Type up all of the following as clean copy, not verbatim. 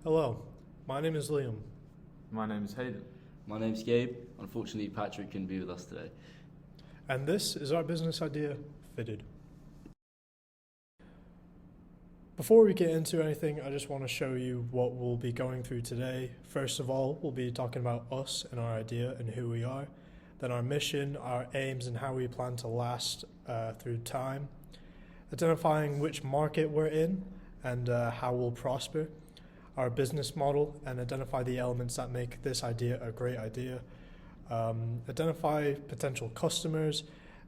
Hello, my name is Liam. My name is Haydn. My name's Gabe. Unfortunately, Patrick couldn't be with us today. And this is our business idea, Fitted. Before we get into anything, I just want to show you what we'll be going through today. First of all, we'll be talking about us and our idea and who we are. Then our mission, our aims, and how we plan to last through time. Identifying which market we're in and how we'll prosper. Our business model, and identify the elements that make this idea a great idea. Identify potential customers,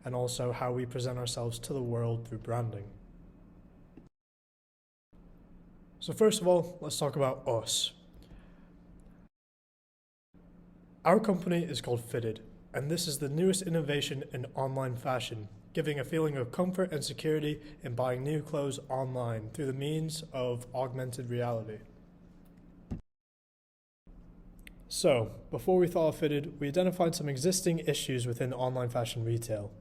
and also how we present ourselves to the world through branding. So first of all, let's talk about us. Our company is called Fitted, and this is the newest innovation in online fashion, giving a feeling of comfort and security in buying new clothes online through the means of augmented reality. So, before we thought of Fitted, we identified some existing issues within online fashion retail.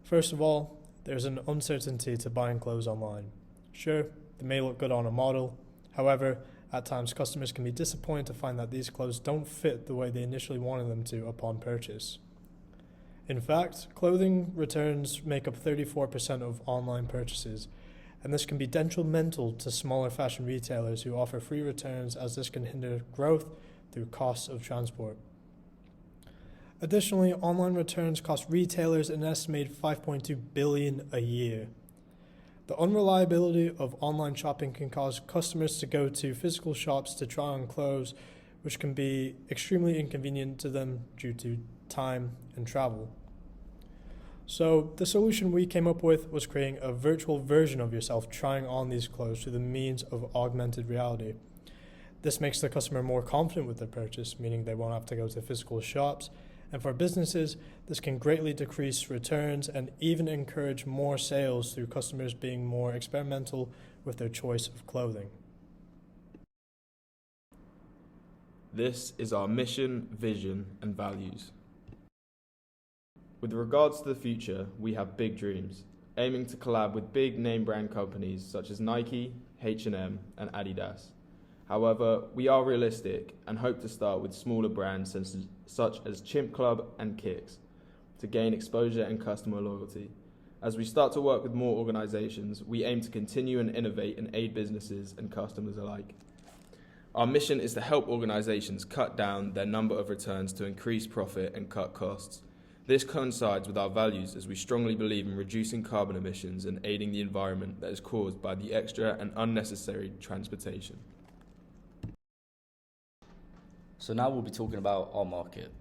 First of all, there's an uncertainty to buying clothes online. Sure, they may look good on a model. However, at times customers can be disappointed to find that these clothes don't fit the way they initially wanted them to upon purchase. In fact, clothing returns make up 34% of online purchases, and this can be detrimental to smaller fashion retailers who offer free returns, as this can hinder growth through costs of transport. Additionally, online returns cost retailers an estimated $5.2 billion a year. The unreliability of online shopping can cause customers to go to physical shops to try on clothes, which can be extremely inconvenient to them due to time and travel. So the solution we came up with was creating a virtual version of yourself trying on these clothes through the means of augmented reality. This makes the customer more confident with their purchase, meaning they won't have to go to physical shops. And for businesses, this can greatly decrease returns and even encourage more sales through customers being more experimental with their choice of clothing. This is our mission, vision, and values. With regards to the future, we have big dreams, aiming to collab with big name brand companies such as Nike, H&M, and Adidas. However, we are realistic and hope to start with smaller brands such as Chimp Club and Kicks to gain exposure and customer loyalty. As we start to work with more organizations, we aim to continue and innovate and aid businesses and customers alike. Our mission is to help organizations cut down their number of returns to increase profit and cut costs. This coincides with our values, as we strongly believe in reducing carbon emissions and aiding the environment that is caused by the extra and unnecessary transportation. So now we'll be talking about our market.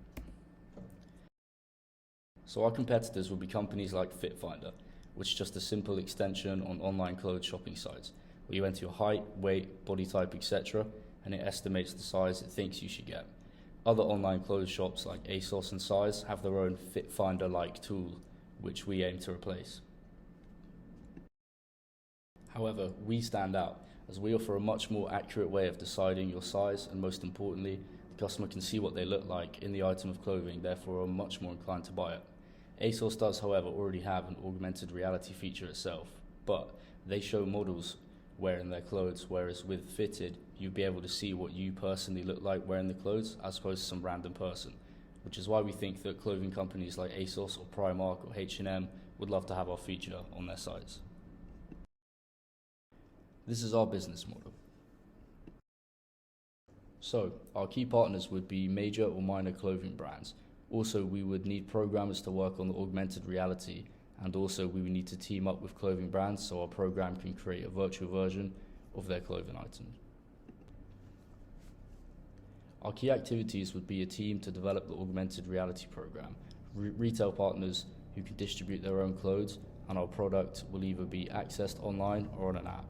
So our competitors will be companies like FitFinder, which is just a simple extension on online clothes shopping sites, where you enter your height, weight, body type, etc., and it estimates the size it thinks you should get. Other online clothes shops like ASOS and Size have their own FitFinder-like tool, which we aim to replace. However, we stand out, as we offer a much more accurate way of deciding your size, and most importantly, the customer can see what they look like in the item of clothing, therefore are much more inclined to buy it. ASOS does, however, already have an augmented reality feature itself, but they show models wearing their clothes, whereas with Fitted, you'd be able to see what you personally look like wearing the clothes as opposed to some random person, which is why we think that clothing companies like ASOS or Primark or H&M would love to have our feature on their sites. This is our business model. So, our key partners would be major or minor clothing brands. Also, we would need programmers to work on the augmented reality, and also we would need to team up with clothing brands so our program can create a virtual version of their clothing items. Our key activities would be a team to develop the augmented reality program, retail partners who can distribute their own clothes, and our product will either be accessed online or on an app.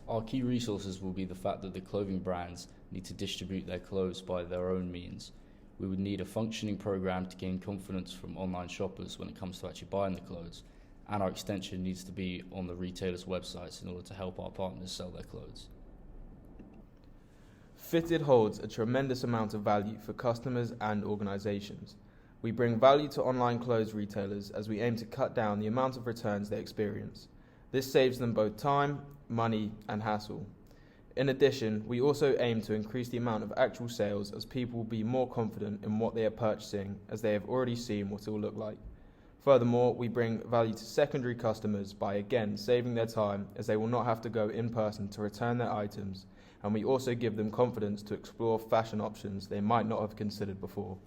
Our key resources will be the fact that the clothing brands need to distribute their clothes by their own means. We would need a functioning program to gain confidence from online shoppers when it comes to actually buying the clothes, and our extension needs to be on the retailers' websites in order to help our partners sell their clothes. Fitted holds a tremendous amount of value for customers and organizations. We bring value to online clothes retailers as we aim to cut down the amount of returns they experience. This saves them both time, money, and hassle. In addition, we also aim to increase the amount of actual sales as people will be more confident in what they are purchasing as they have already seen what it will look like. Furthermore, we bring value to secondary customers by again saving their time as they will not have to go in person to return their items, and we also give them confidence to explore fashion options they might not have considered before.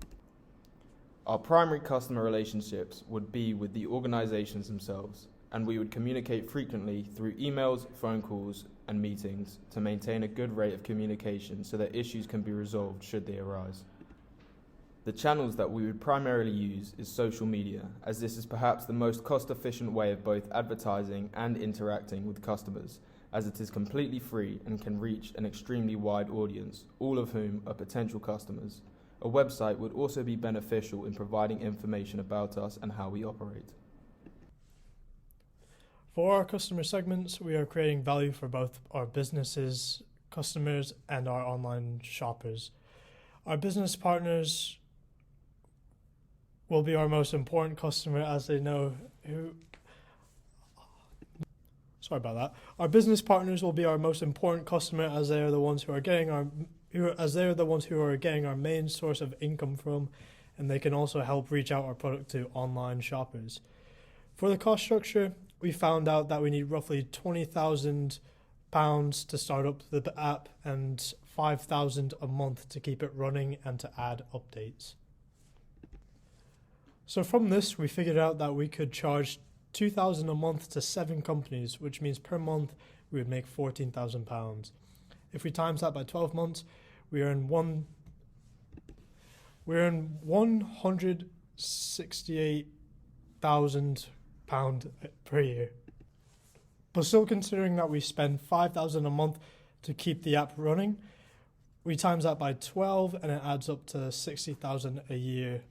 Our primary customer relationships would be with the organisations themselves, and we would communicate frequently through emails, phone calls and meetings to maintain a good rate of communication so that issues can be resolved should they arise. The channels that we would primarily use is social media, as this is perhaps the most cost-efficient way of both advertising and interacting with customers, as it is completely free and can reach an extremely wide audience, all of whom are potential customers. A website would also be beneficial in providing information about us and how we operate. For our customer segments, we are creating value for both our businesses, customers, and our online shoppers. Our business partners will be our most important customer as they know who... Sorry about that. Our business partners will be our most important customer as they are the ones who are getting our main source of income from, and they can also help reach out our product to online shoppers. For the cost structure, we found out that we need roughly £20,000 to start up the app and £5,000 a month to keep it running and to add updates. So from this, we figured out that we could charge £2,000 a month to 7 companies, which means per month we would make £14,000. If we times that by 12 months, we earn £168,000 per year. But still, considering that we spend £5,000 a month to keep the app running, we times that by 12 and it adds up to £60,000 a year.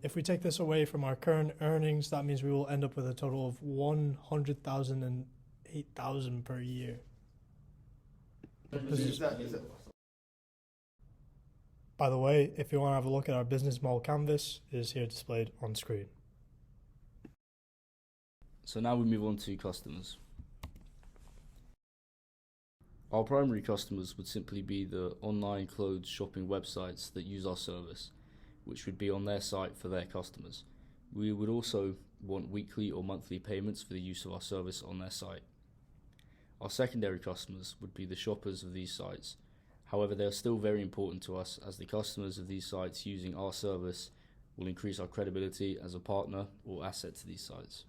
If we take this away from our current earnings, that means we will end up with a total of £100,000 and £8,000 per year. By the way, if you want to have a look at our business model canvas, it is here displayed on screen. So now we move on to customers. Our primary customers would simply be the online clothes shopping websites that use our service, which would be on their site for their customers. We would also want weekly or monthly payments for the use of our service on their site. Our secondary customers would be the shoppers of these sites. However, they are still very important to us as the customers of these sites using our service will increase our credibility as a partner or asset to these sites.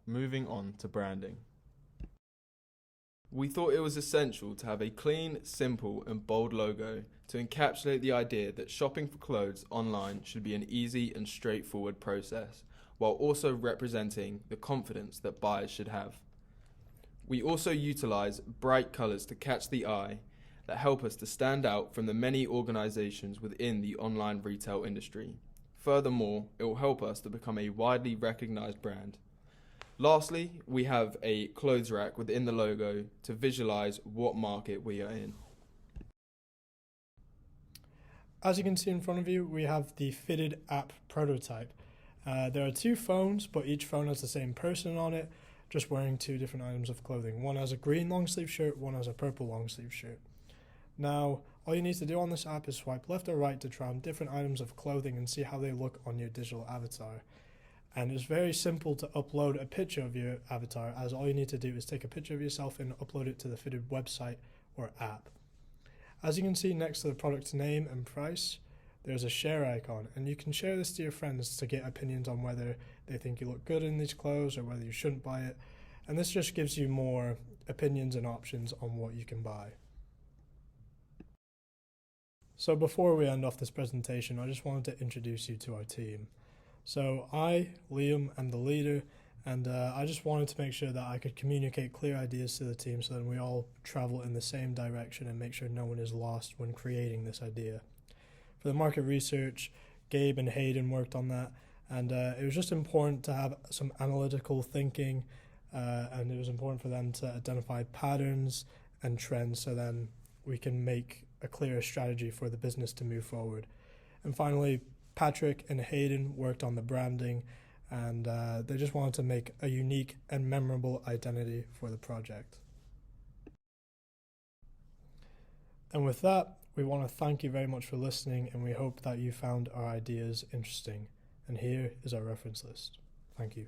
Moving on to branding. We thought it was essential to have a clean, simple and bold logo to encapsulate the idea that shopping for clothes online should be an easy and straightforward process, while also representing the confidence that buyers should have. We also utilize bright colours to catch the eye that help us to stand out from the many organisations within the online retail industry. Furthermore, it will help us to become a widely recognised brand. Lastly, we have a clothes rack within the logo to visualise what market we are in. As you can see in front of you, we have the fitted app prototype. There are 2 phones, but each phone has the same person on it, just wearing 2 different items of clothing. One has a green long sleeve shirt, one has a purple long sleeve shirt. Now, all you need to do on this app is swipe left or right to try on different items of clothing and see how they look on your digital avatar. And it's very simple to upload a picture of your avatar, as all you need to do is take a picture of yourself and upload it to the fitted website or app. As you can see next to the product name and price, there's a share icon, and you can share this to your friends to get opinions on whether they think you look good in these clothes or whether you shouldn't buy it. And this just gives you more opinions and options on what you can buy. So before we end off this presentation, I just wanted to introduce you to our team. So I, Liam, am the leader, and I just wanted to make sure that I could communicate clear ideas to the team so that we all travel in the same direction and make sure no one is lost when creating this idea. For the market research, Gabe and Haydn worked on that, and it was just important to have some analytical thinking, and it was important for them to identify patterns and trends so then we can make a clearer strategy for the business to move forward. And finally, Patrick and Haydn worked on the branding, and they just wanted to make a unique and memorable identity for the project. And with that, we want to thank you very much for listening, and we hope that you found our ideas interesting. And here is our reference list. Thank you.